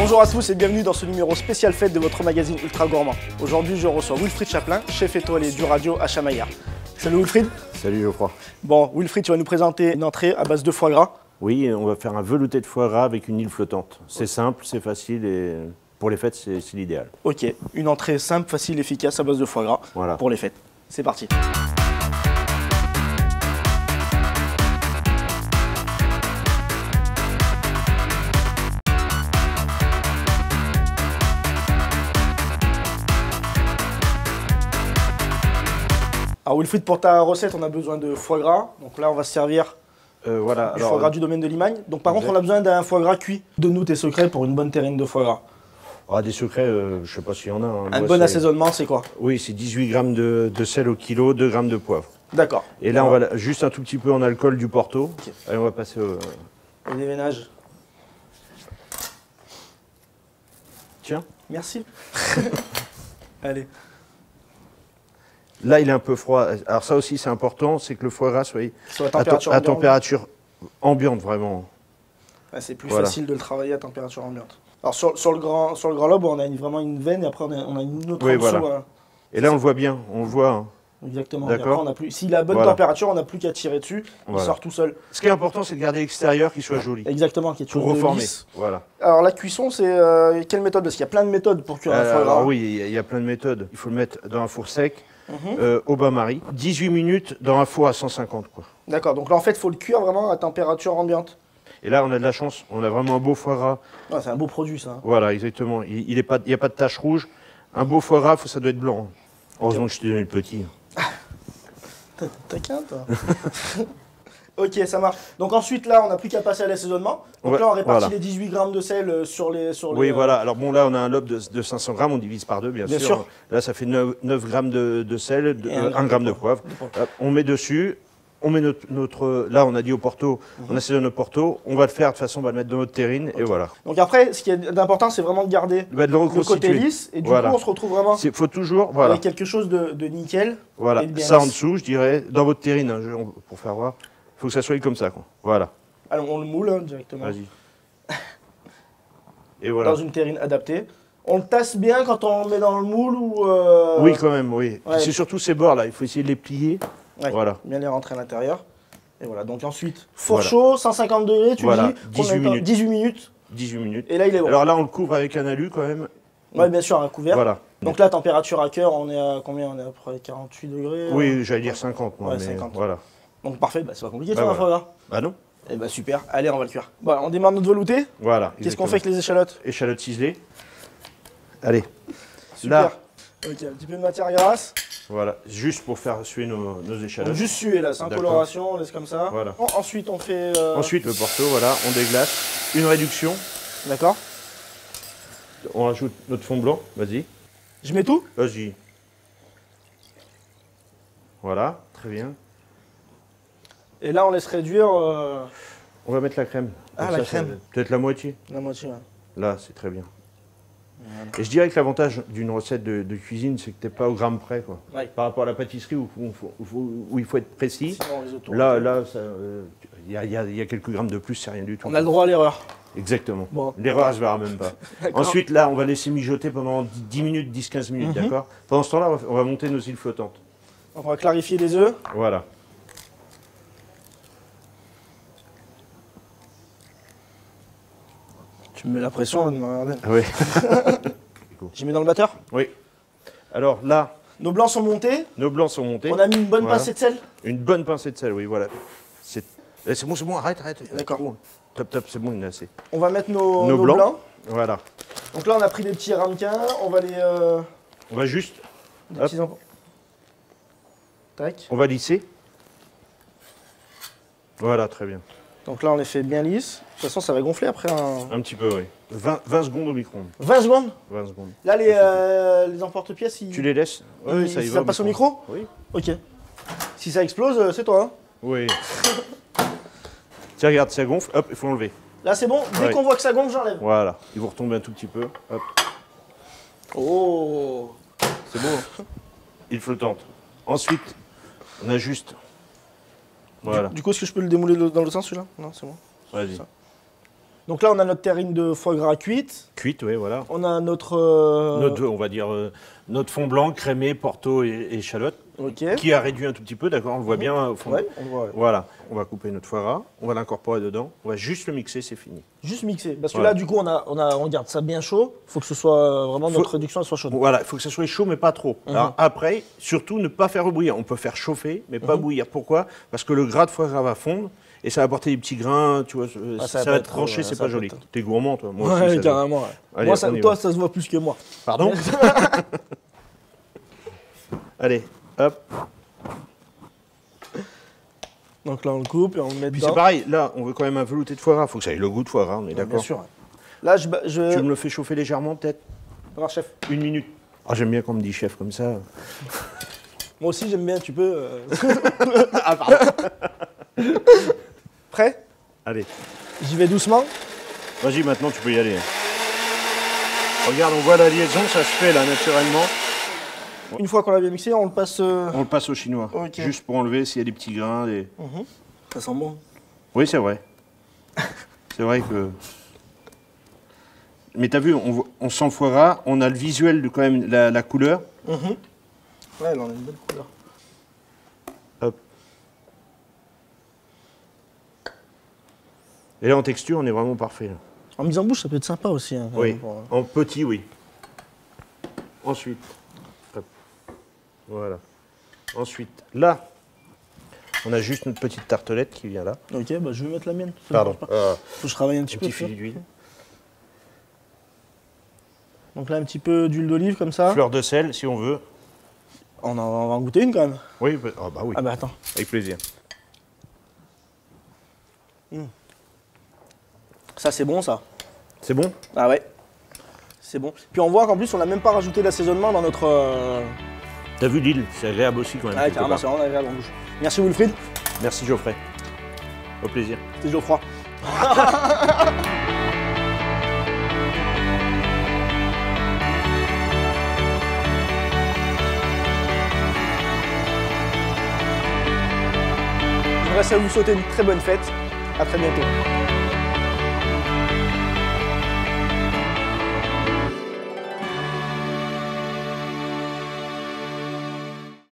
Bonjour à tous et bienvenue dans ce numéro spécial fête de votre magazine Ultra Gourmand. Aujourd'hui, je reçois Wilfried Chaplin, chef étoilé du radio à Chamaillard. Salut Wilfried. Salut Geoffroy. Bon, Wilfried, tu vas nous présenter une entrée à base de foie gras. Oui, on va faire un velouté de foie gras avec une île flottante. C'est simple, c'est facile et pour les fêtes, c'est l'idéal. Ok, une entrée simple, facile, efficace à base de foie gras pour les fêtes. C'est parti. Alors Wilfried, pour ta recette, on a besoin de foie gras. Donc là, on va se servir du foie gras du domaine de Limagne. Donc par contre, on a besoin d'un foie gras cuit. Donne-nous tes secrets pour une bonne terrine de foie gras. Ah, des secrets, je ne sais pas s'il y en a. Hein. Un bon assaisonnement, c'est quoi? Oui, c'est 18 grammes de sel au kilo, 2 grammes de poivre. D'accord. Et là, on va juste un tout petit peu en alcool du Porto. Okay. Allez, on va passer au... Le déménage. Tiens. Merci. Allez. Là, il est un peu froid. Alors ça aussi, c'est important, c'est que le foie gras soit à température ambiante, vraiment. Ah, c'est plus facile de le travailler à température ambiante. Alors sur le grand lobe, on a vraiment une veine et après on a une autre en dessous. Et là, on le voit bien, on le voit. Hein. Exactement. S'il a bonne température, on n'a plus qu'à tirer dessus, il sort tout seul. Ce qui est important, c'est de garder l'extérieur qui soit joli. Exactement, qui est toujours reformer. Voilà. Alors la cuisson, c'est quelle méthode? Parce qu'il y a plein de méthodes pour cuire un foie gras. Oui, il y a plein de méthodes. Il faut le mettre dans un four sec. Au bain-marie, 18 minutes dans un four à 150. D'accord, donc là en fait il faut le cuire vraiment à température ambiante. Et là on a de la chance, on a vraiment un beau foie gras. Ah, c'est un beau produit ça. Voilà, exactement, il n'y a pas de tache rouge. Un beau foie gras, ça doit être blanc. Heureusement que je t'ai donné le petit. T'as qu'un toi. Ok, ça marche. Donc ensuite là on n'a plus qu'à passer à l'assaisonnement. Donc là on répartit les 18 grammes de sel sur les... Oui voilà, alors bon là on a un lobe de 500 grammes, on divise par deux bien sûr. Là ça fait 9 grammes de sel, 1 gramme de poivre. On met dessus, on met notre là on a dit au Porto, on assaisonne au Porto, on va le faire de toute façon, on va le mettre dans notre terrine et voilà. Donc après ce qui est important c'est vraiment de garder le côté lisse et du coup on se retrouve vraiment faut toujours, avec quelque chose de nickel. Voilà, ça en dessous je dirais, dans votre terrine, hein, pour faire voir. Il faut que ça soit comme ça, quoi. Voilà. Alors on le moule directement. Vas-y. Et voilà. Dans une terrine adaptée. On le tasse bien quand on le met dans le moule ou Oui, quand même, oui. Ouais. C'est surtout ces bords là, il faut essayer de les plier. Ouais, voilà. Bien les rentrer à l'intérieur. Et voilà, donc ensuite, four chaud, 150 degrés, tu dis 18 minutes. 18 minutes. 18 minutes. Et là il est bon. Alors là on le couvre avec un alu quand même. Oui, bien sûr, un couvert. Voilà. Donc là, température à cœur, on est à combien? On est à peu près 48 degrés. Oui, j'allais dire 50 moi. Ouais, mais 50. Voilà. Donc parfait, c'est pas compliqué de faire un foie gras. Bah non. Et bah super, allez on va le cuire. Bon, on démarre notre velouté. Voilà. Qu'est-ce qu'on fait avec les échalotes? Échalotes ciselées. Allez. Super. Là. Ok, un petit peu de matière grasse. Voilà, juste pour faire suer nos échalotes. Donc juste suer là, sans coloration, on laisse comme ça. Voilà. Bon, ensuite on fait... Ensuite le Porto, voilà, on déglace. Une réduction. D'accord. On rajoute notre fond blanc, vas-y. Je mets tout? Vas-y. Voilà, très bien. Et là, on laisse réduire... On va mettre la crème. Ah, la crème. Peut-être la moitié. La moitié, ouais. Là, c'est très bien. Voilà. Et je dirais que l'avantage d'une recette de cuisine, c'est que tu n'es pas au gramme près, quoi. Ouais. Par rapport à la pâtisserie où il faut être précis. Sinon, là, il y a quelques grammes de plus, c'est rien du tout. On a le droit à l'erreur. Exactement. Bon. L'erreur, elle ne se verra même pas. Ensuite, là, on va laisser mijoter pendant 10 minutes, 10-15 minutes, d'accord? Pendant ce temps-là, on va monter nos îles flottantes. On va clarifier les œufs. Voilà. Tu me mets la pression, Marden. Oui. J'y mets dans le batteur? Oui. Alors là... Nos blancs sont montés. Nos blancs sont montés. On a mis une bonne pincée de sel. Une bonne pincée de sel, oui, voilà. C'est bon, arrête. D'accord. Top, c'est bon, il y en a assez. On va mettre nos blancs. Voilà. Donc là, on a pris des petits ramequins. On va les... On va juste... Des petits enfants. Tac. On va lisser. Voilà, très bien. Donc là, on les fait bien lisses. De toute façon, ça va gonfler après. Un petit peu, oui. 20 secondes au micro-ondes. 20 secondes? 20 secondes. Là, les emporte-pièces, Tu les laisses? Oui, ça passe au micro? Oui. Ok. Si ça explose, c'est toi, hein? Oui. Tiens, regarde, ça gonfle. Hop, il faut enlever. Là, c'est bon? Dès qu'on voit que ça gonfle, j'enlève. Voilà. Il vous retombe un tout petit peu. Hop. Oh! C'est beau, hein? Il flottante. Ensuite, on ajuste. Voilà. Du coup, est-ce que je peux le démouler dans l'autre sens, celui-là? Non, c'est bon. Vas-y. Donc là, on a notre terrine de foie gras cuite. Cuite, oui, voilà. On a notre... On va dire, notre fond blanc, crémé, porto et échalote. Ok. Qui a réduit un tout petit peu, d'accord, on le voit bien au fond. Ouais, on le voit. Ouais. Voilà, on va couper notre foie gras, on va l'incorporer dedans, on va juste le mixer, c'est fini. Juste mixer, parce que là, du coup, on garde ça bien chaud. Il faut que ce soit vraiment notre réduction soit chaude. Voilà, il faut que ça soit chaud, mais pas trop. Alors, après, surtout, ne pas faire bouillir. On peut faire chauffer, mais pas bouillir. Pourquoi? Parce que le gras de foie gras va fondre et ça va apporter des petits grains, tu vois, ça va être tranché, c'est pas joli. T'es gourmand, toi. Moi aussi, carrément. Ouais. Allez, moi, toi, ça se voit plus que moi. Pardon? Allez, hop. Donc là, on le coupe et on le met dedans. Puis c'est pareil, là, on veut quand même un velouté de foie gras. Il faut que ça ait le goût de foie gras, on est d'accord? Bien sûr. Là, je... Tu me le fais chauffer légèrement, peut-être? Alors, chef. 1 minute. Ah, j'aime bien qu'on me dise chef comme ça. Moi aussi, j'aime bien, tu peux... Ah, pardon. Prêt? Allez. J'y vais doucement. Vas-y, maintenant, tu peux y aller. Regarde, on voit la liaison, ça se fait, là, naturellement. Une fois qu'on l'a bien mixé, on le passe... On le passe au chinois, juste pour enlever s'il y a des petits grains. Ça sent bon. Oui, c'est vrai. C'est vrai que... Mais t'as vu, on sent le foie gras, on a le visuel de quand même la couleur. Ouais, là, on a une belle couleur. Hop. Et là, en texture, on est vraiment parfait. Là. En mise en bouche, ça peut être sympa aussi. Hein, oui, en petit, oui. Ensuite... Voilà. Ensuite, là, on a juste notre petite tartelette qui vient là. Ok, bah je vais mettre la mienne. Pardon. Faut que je travaille un petit peu. Un petit filet d'huile. Donc là, un petit peu d'huile d'olive comme ça. Fleur de sel, si on veut. On va en goûter une quand même. Oui, bah oui. Ah bah attends. Avec plaisir. Ça, c'est bon, ça. C'est bon? Ah ouais. C'est bon. Puis on voit qu'en plus, on n'a même pas rajouté l'assaisonnement dans notre... T'as vu l'huile, c'est agréable aussi quand même. Ah, carrément, c'est vraiment agréable en bouche. Merci Wilfried. Merci Geoffrey. Au plaisir. C'était Geoffroy. Il me reste à vous souhaiter une très bonne fête. À très bientôt.